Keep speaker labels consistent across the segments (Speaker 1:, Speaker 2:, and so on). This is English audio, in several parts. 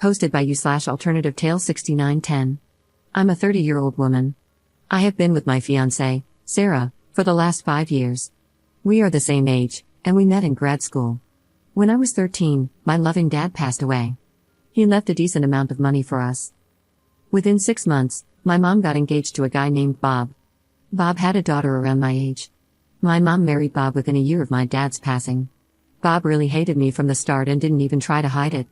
Speaker 1: Posted by you/alternative tale 6910. I'm a 30-year-old woman. I have been with my fiancé, Sarah, for the last 5 years. We are the same age, and we met in grad school. When I was 13, my loving dad passed away. He left a decent amount of money for us. Within 6 months, my mom got engaged to a guy named Bob. Bob had a daughter around my age. My mom married Bob within a year of my dad's passing. Bob really hated me from the start and didn't even try to hide it.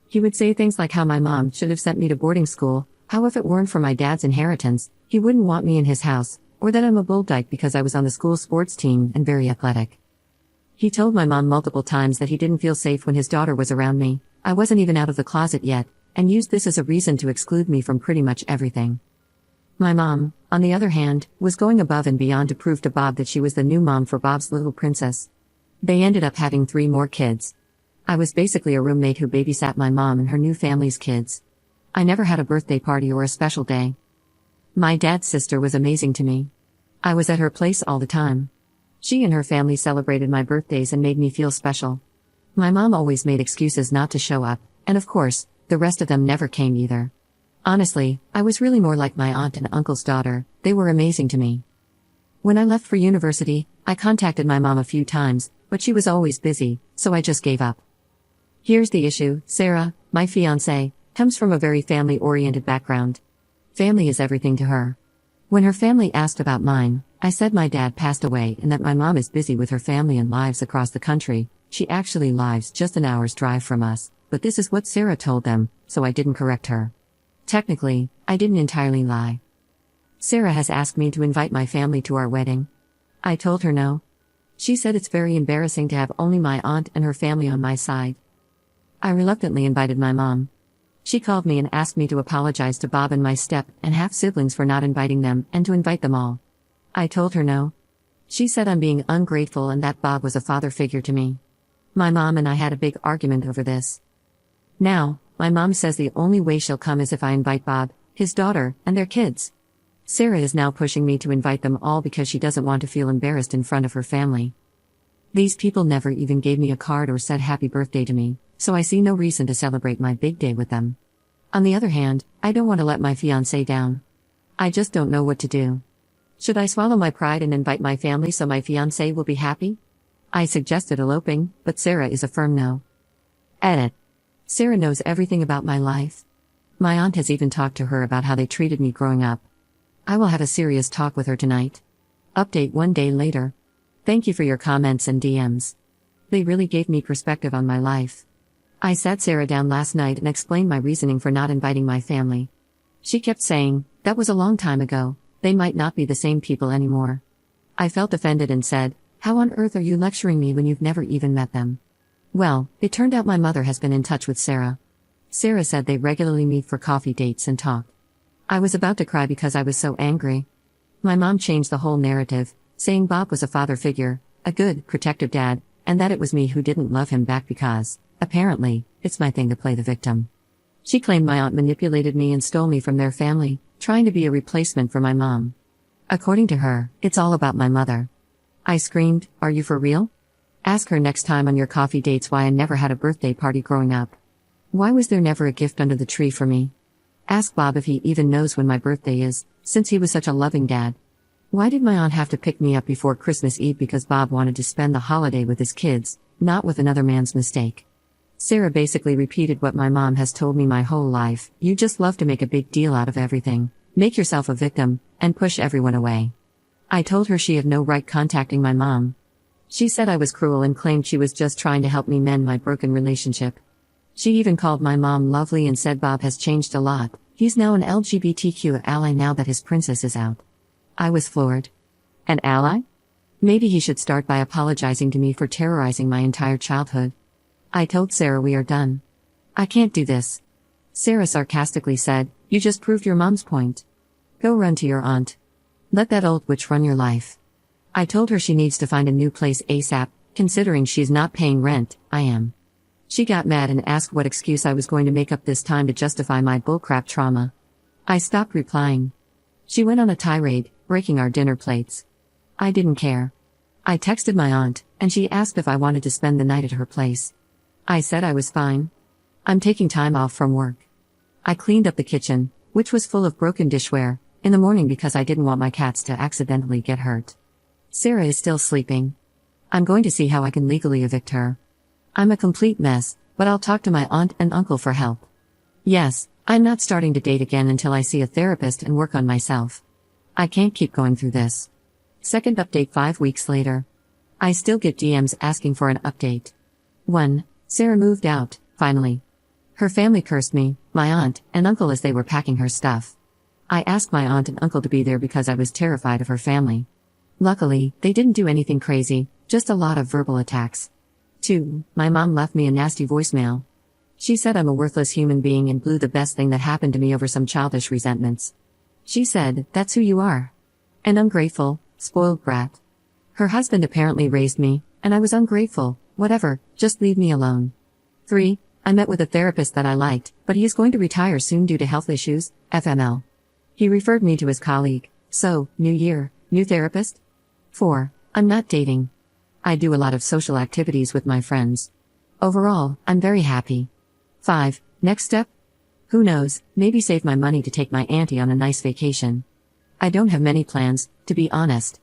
Speaker 1: He would say things like how my mom should have sent me to boarding school, how if it weren't for my dad's inheritance, he wouldn't want me in his house, or that I'm a bull dyke because I was on the school sports team and very athletic. He told my mom multiple times that he didn't feel safe when his daughter was around me, I wasn't even out of the closet yet, and used this as a reason to exclude me from pretty much everything. My mom, on the other hand, was going above and beyond to prove to Bob that she was the new mom for Bob's little princess. They ended up having 3 more kids. I was basically a roommate who babysat my mom and her new family's kids. I never had a birthday party or a special day. My dad's sister was amazing to me. I was at her place all the time. She and her family celebrated my birthdays and made me feel special. My mom always made excuses not to show up, and of course, the rest of them never came either. Honestly, I was really more like my aunt and uncle's daughter, they were amazing to me. When I left for university, I contacted my mom a few times, but she was always busy, so I just gave up. Here's the issue, Sarah, my fiancée, comes from a very family-oriented background. Family is everything to her. When her family asked about mine, I said my dad passed away and that my mom is busy with her family and lives across the country. She actually lives just an hour's drive from us, but this is what Sarah told them, so I didn't correct her. Technically, I didn't entirely lie. Sarah has asked me to invite my family to our wedding. I told her no. She said it's very embarrassing to have only my aunt and her family on my side. I reluctantly invited my mom. She called me and asked me to apologize to Bob and my step and half-siblings for not inviting them and to invite them all. I told her no. She said I'm being ungrateful and that Bob was a father figure to me. My mom and I had a big argument over this. Now, my mom says the only way she'll come is if I invite Bob, his daughter, and their kids. Sarah is now pushing me to invite them all because she doesn't want to feel embarrassed in front of her family. These people never even gave me a card or said happy birthday to me, so I see no reason to celebrate my big day with them. On the other hand, I don't want to let my fiancé down. I just don't know what to do. Should I swallow my pride and invite my family so my fiancé will be happy? I suggested eloping, but Sarah is a firm no. Edit. Sarah knows everything about my life. My aunt has even talked to her about how they treated me growing up. I will have a serious talk with her tonight. Update 1 day later. Thank you for your comments and DMs. They really gave me perspective on my life. I sat Sarah down last night and explained my reasoning for not inviting my family. She kept saying, that was a long time ago, they might not be the same people anymore. I felt offended and said, how on earth are you lecturing me when you've never even met them? Well, it turned out my mother has been in touch with Sarah. Sarah said they regularly meet for coffee dates and talk. I was about to cry because I was so angry. My mom changed the whole narrative, saying Bob was a father figure, a good, protective dad, and that it was me who didn't love him back because, apparently, it's my thing to play the victim. She claimed my aunt manipulated me and stole me from their family, trying to be a replacement for my mom. According to her, it's all about my mother. I screamed, are you for real? Ask her next time on your coffee dates why I never had a birthday party growing up. Why was there never a gift under the tree for me? Ask Bob if he even knows when my birthday is, since he was such a loving dad. Why did my aunt have to pick me up before Christmas Eve because Bob wanted to spend the holiday with his kids, not with another man's mistake? Sarah basically repeated what my mom has told me my whole life, you just love to make a big deal out of everything, make yourself a victim, and push everyone away. I told her she had no right contacting my mom. She said I was cruel and claimed she was just trying to help me mend my broken relationship. She even called my mom lovely and said Bob has changed a lot, he's now an LGBTQ ally now that his princess is out. I was floored. An ally? Maybe he should start by apologizing to me for terrorizing my entire childhood. I told Sarah we are done. I can't do this. Sarah sarcastically said, you just proved your mom's point. Go run to your aunt. Let that old witch run your life. I told her she needs to find a new place ASAP, considering she's not paying rent, I am. She got mad and asked what excuse I was going to make up this time to justify my bullcrap trauma. I stopped replying. She went on a tirade, breaking our dinner plates. I didn't care. I texted my aunt, and she asked if I wanted to spend the night at her place. I said I was fine. I'm taking time off from work. I cleaned up the kitchen, which was full of broken dishware, in the morning because I didn't want my cats to accidentally get hurt. Sarah is still sleeping. I'm going to see how I can legally evict her. I'm a complete mess, but I'll talk to my aunt and uncle for help. Yes, I'm not starting to date again until I see a therapist and work on myself. I can't keep going through this. Second update 5 weeks later. I still get DMs asking for an update. 1. Sarah moved out, finally. Her family cursed me, my aunt, and uncle as they were packing her stuff. I asked my aunt and uncle to be there because I was terrified of her family. Luckily, they didn't do anything crazy, just a lot of verbal attacks. 2. My mom left me a nasty voicemail. She said I'm a worthless human being and blew the best thing that happened to me over some childish resentments. She said, "That's who you are. An ungrateful, spoiled brat. Her husband apparently raised me, and I was ungrateful, whatever, just leave me alone." 3. I met with a therapist that I liked, but he is going to retire soon due to health issues, FML. He referred me to his colleague, so, new year, new therapist? 4. I'm not dating. I do a lot of social activities with my friends. Overall, I'm very happy. 5. Next step? Who knows, maybe save my money to take my auntie on a nice vacation. I don't have many plans, to be honest.